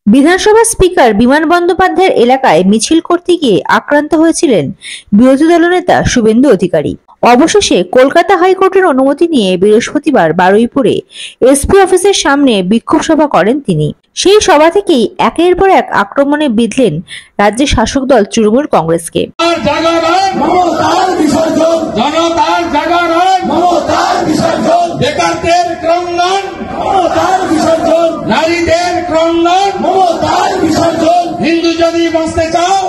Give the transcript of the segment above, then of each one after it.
বিধানসভা স্পিকার বিমান বন্দ্যোপাধ্যায়ের এলাকায় মিছিল করতে গিয়ে আক্রান্ত হয়েছিলেন বিরোধী দলনেতা শুভেন্দু অধিকারী। অবশেষে কলকাতা হাইকোর্টের অনুমতি নিয়ে বৃহস্পতিবার বারুইপুরে এসপি অফিসের সামনে বিক্ষোভ সভা করেন তিনি। সেই সভা থেকেই একের পর এক আক্রমণে বিঁধলেন রাজ্যের শাসক দল তৃণমূল কংগ্রেসকে। বেকারদের ক্রন্দন, নারীদের ক্রন্দন, হিন্দু যদি বাঁচতে চাও,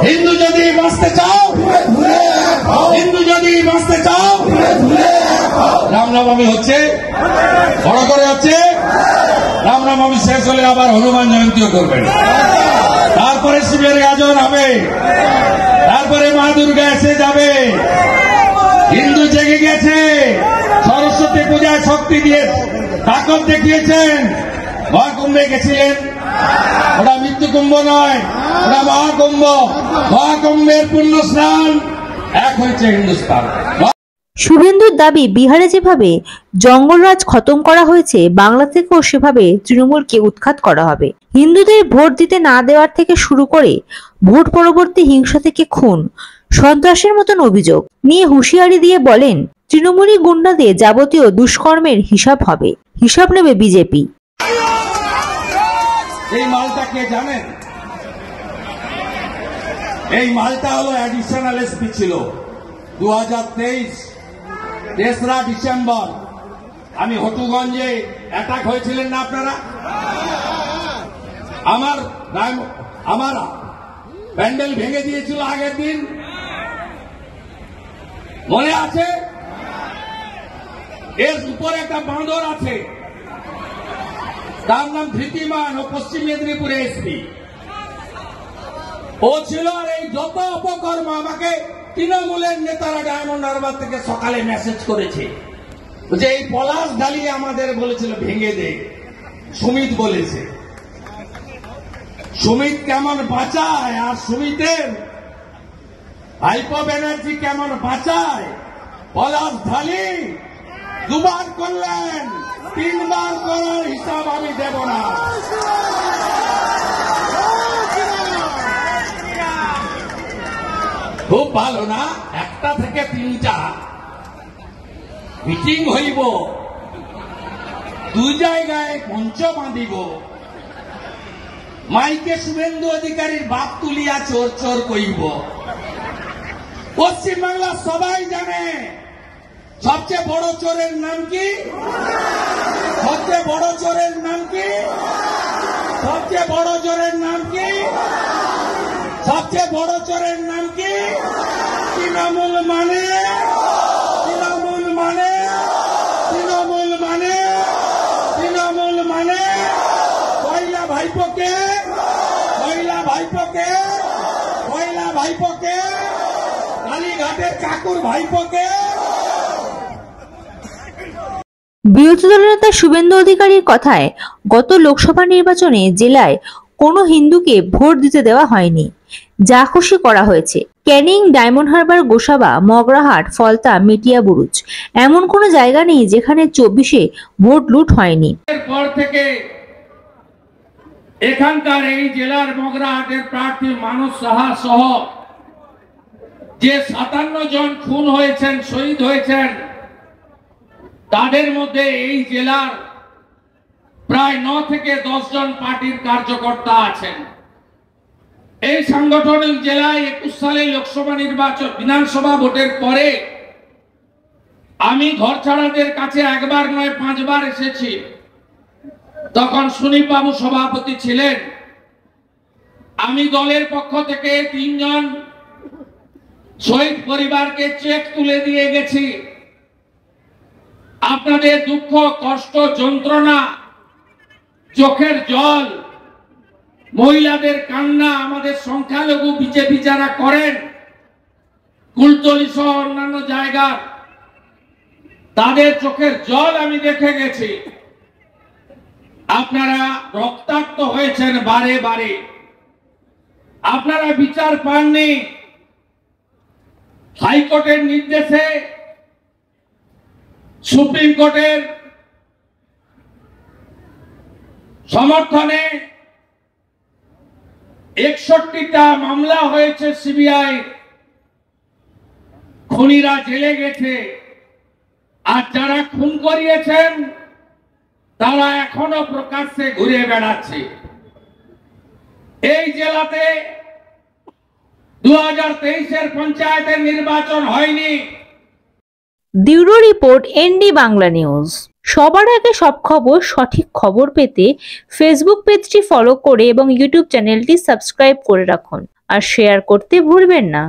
হিন্দু যদি বাঁচতে চাও, হিন্দু যদি বাঁচতে চাও, রামনবমী হচ্ছে, বড় করে হচ্ছে। রামনবমী শেষ হলে আবার হনুমান জয়ন্তীও করবেন, তারপরে শিবের গাজন হবে, তারপরে মা দুর্গা এসে যাবে। হিন্দু জেগে গেছে, সরস্বতী পূজায় শক্তি দিয়ে তাকত দেখিয়েছেন। মহাকুম্ভে গেছিলেন, ওটা মৃত্যু কুম্ভ নয়, ওটা মহাকুম্ভ। মহাকুম্ভের পুণ্য স্নান এক হয়েছে হিন্দুস্তান। শুভেন্দুর দাবি, বিহারে যেভাবে জঙ্গলরাজ খতম করা হয়েছে, বাংলা থেকেও সেভাবে তৃণমূলকে উৎখাত করা হবে। হিন্দুদের ভোট দিতে না দেওয়ার থেকে শুরু করে ভোট পরবর্তী হিংসা থেকে খুন, সন্ত্রাসের মতন অভিযোগ নিয়ে হুঁশিয়ারি দিয়ে বলেন, তৃণমূলী গুন্ডাদের যাবতীয় দুষ্কর্মের হিসাব হবে, হিসাব নেবে বিজেপি। এই মালটা কে জানেন? এই মালটা হলো অ্যাডিশনাল এসপি ছিল 2023 তেসরা ডিসেম্বর। আমি হটুগঞ্জে অ্যাটাক হয়েছিলেন না আপনারা? আমার প্যান্ডেল ভেঙে দিয়েছিল আগের দিন, মনে আছে? এর উপরে একটা বাঁদর আছে, তার নাম ধৃতিমান, ও পশ্চিম মেদিনীপুরে এসপি ও ছিল। আর এই যত অপকর্ম আমাকে তৃণমূলের নেতারা ডায়মন্ড হারবার থেকে সকালে মেসেজ করেছে যে এই পলাশ ঢালিয়ে আমাদের বলেছিল ভেঙে দে। সুমিত বলেছে, সুমিত কেমন বাঁচায়, আর সুমিতের ভাইপো ব্যানার্জি কেমন বাঁচায়। পলাশ ঢালি দুবার করলেন, তিনবার করার হিসাব আমি দেব না। খুব ভালো না? 1টা থেকে 3টা মিটিং হইব, 2 জায়গায় মঞ্চ বাঁধিব, মাইকে শুভেন্দু অধিকারীর বাপ তুলিয়া চোর চোর কইব। পশ্চিমবাংলা সবাই জানে সবচেয়ে বড় চোরের নাম কি? সবচেয়ে বড় চোরের নাম কি? সবচেয়ে বড় চোরের নাম কি? সবচেয়ে বড় চোরের নাম কি? তৃণমূল মানে, তৃণমূল মানে, তৃণমূল মানে, তৃণমূল মানে পয়লা ভাইপোকে, পয়লা ভাইপোকে, পয়লা ভাইপোকে, কালীঘাটের কাকুর ভাইপোকে। বিরোধী দলনেতা শুভেন্দু অধিকারীর কথায়, গত লোকসভা নির্বাচনে জেলায় কোনো হিন্দুকে ভোট দিতে দেওয়া হয়নি, যা খুশি করা হয়েছে। ক্যানিং, ডায়মন্ড হারবার, গোসাবা, মগরাহাট, ফলতা, মেটিয়া বুরুজ, এমন কোনো জায়গা নেই যেখানে 24-এ ভোট লুট হয়নি। এরপর থেকে এখানকার এই জেলার মগরাহাটের প্রার্থী মানস সাহা সহ যে 57 জন খুন হয়েছেন, শহীদ হয়েছেন, তাদের মধ্যে এই জেলার প্রায় 9 থেকে 10 জন পার্টির কার্যকর্তা আছেন। এই সাংগঠনিক জেলায় 21 সালে লোকসভা নির্বাচন, বিধানসভা ভোটের পরে আমি ঘরছাড়াদের কাছে 1 বার নয় 5 বার এসেছি। তখন সুনীল বাবু সভাপতি ছিলেন। আমি দলের পক্ষ থেকে 3 জন শহীদ পরিবারকে চেক তুলে দিয়ে গেছি। আপনাদের দুঃখ, কষ্ট, যন্ত্রণা, চোখের জল, মহিলাদের কান্না, আমাদের সংখ্যালঘু বিজেপি যারা করেন, কুলতলি সহ অন্যান্য জায়গা, তাদের চোখের জল আমি দেখে গেছি। আপনারা রক্তাক্ত হয়েছেন বারে বারে, আপনারা বিচার পাননি। হাইকোর্টের নির্দেশে, সুপ্রিম কোর্টের সমর্থনে 61টা মামলা হয়েছে সিবিআই, খুনিরা জেলে গেছে, আর যারা খুন করিয়েছেন তারা এখনো প্রকাশ্যে ঘুরে বেড়াচ্ছে। এই জেলাতে 2023-এর পঞ্চায়েতের নির্বাচন হয়নি। Bureau report, ND Bangla news. সবার আগে সব খবর, সঠিক খবর পেতে ফেসবুক পেজটি ফলো করে এবং ইউটিউব চ্যানেলটি সাবস্ক্রাইব করে রাখুন আর শেয়ার করতে ভুলবেন না।